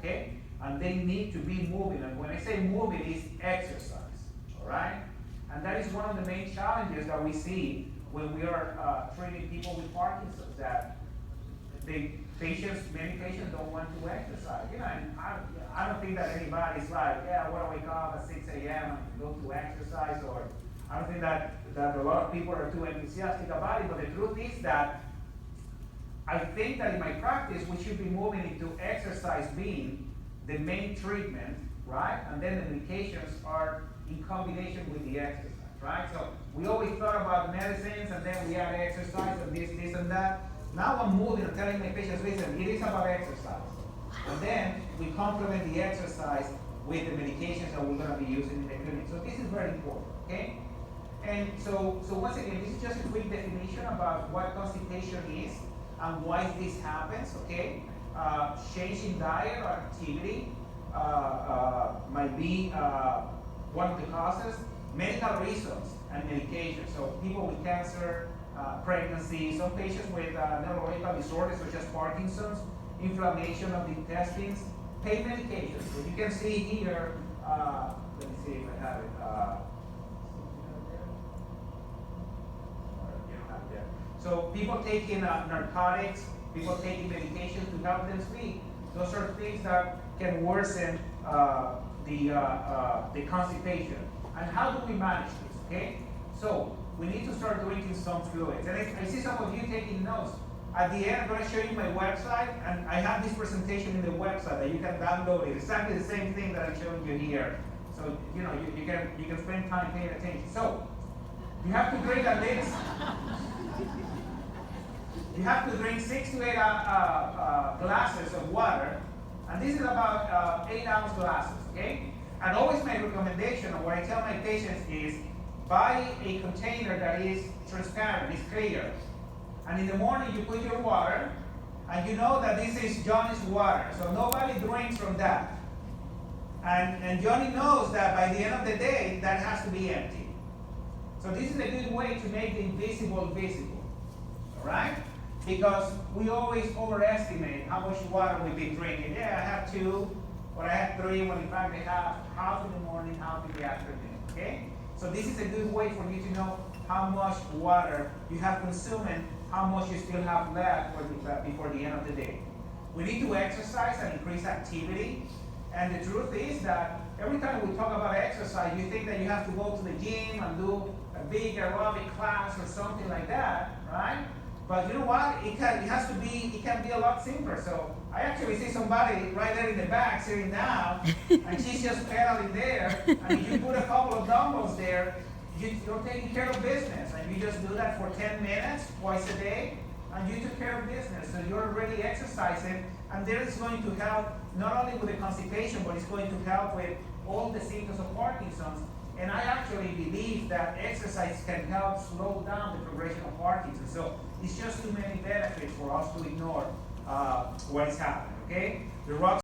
okay? And they need to be moving, and when I say moving, it's exercise, all right? And that is one of the main challenges that we see when we are treating people with Parkinson's, that many patients don't want to exercise. You know, and I don't think that anybody's like, yeah, I want to wake up at 6 a.m. and go to exercise, or I don't think that a lot of people are too enthusiastic about it, but the truth is that I think that in my practice, we should be moving into exercise being the main treatment, right? And then the medications are in combination with the exercise, right? So we always thought about medicines, and then we add exercise, and this, and that. Now I'm moving and telling my patients, listen, it is about exercise. And then we complement the exercise with the medications that we're going to be using in the clinic. So this is very important, okay? And so once again, this is just a quick definition about what constipation is and why this happens, okay? Change in diet or activity might be one of the causes. Medical reasons and medication. So people with cancer, pregnancy, some patients with neurological disorders such as Parkinson's, inflammation of the intestines, pain medications. So you can see here, let me see if I have it. You don't have it there. So people taking narcotics, people taking medications to help them sleep. Those are things that can worsen the constipation. And how do we manage this, okay? So we need to start drinking some fluids. And I see some of you taking notes. At the end, I'm going to show you my website, and I have this presentation in the website that you can download it. Exactly the same thing that I'm showing you here. So you know you can spend time paying attention. So you have to drink at least. You have to drink 6 to 8 glasses of water, and this is about 8-ounce glasses, okay? And always my recommendation, or what I tell my patients is, buy a container that is transparent, is clear. And in the morning you put your water, and you know that this is Johnny's water, so nobody drinks from that. And Johnny knows that by the end of the day, that has to be empty. So this is a good way to make the invisible visible, all right? Because we always overestimate how much water we've been drinking. Yeah, I have 2, or I have 3, when in fact I have half in the morning, half in the afternoon, okay? So this is a good way for you to know how much water you have consumed and how much you still have left before the end of the day. We need to exercise and increase activity. And the truth is that every time we talk about exercise, you think that you have to go to the gym and do a big aerobic class or something like that, right? But you know what? It can be a lot simpler. So I actually see somebody right there in the back sitting down, and she's just pedaling there. And if you put a couple of dumbbells there, you're taking care of business. And you just do that for 10 minutes twice a day, and you took care of business. So you're already exercising, and that is going to help not only with the constipation, but it's going to help with all the symptoms of Parkinson's. And I actually believe that exercise can help slow down the progression of Parkinson's. So it's just too many benefits for us to ignore what is happening, okay? The rocks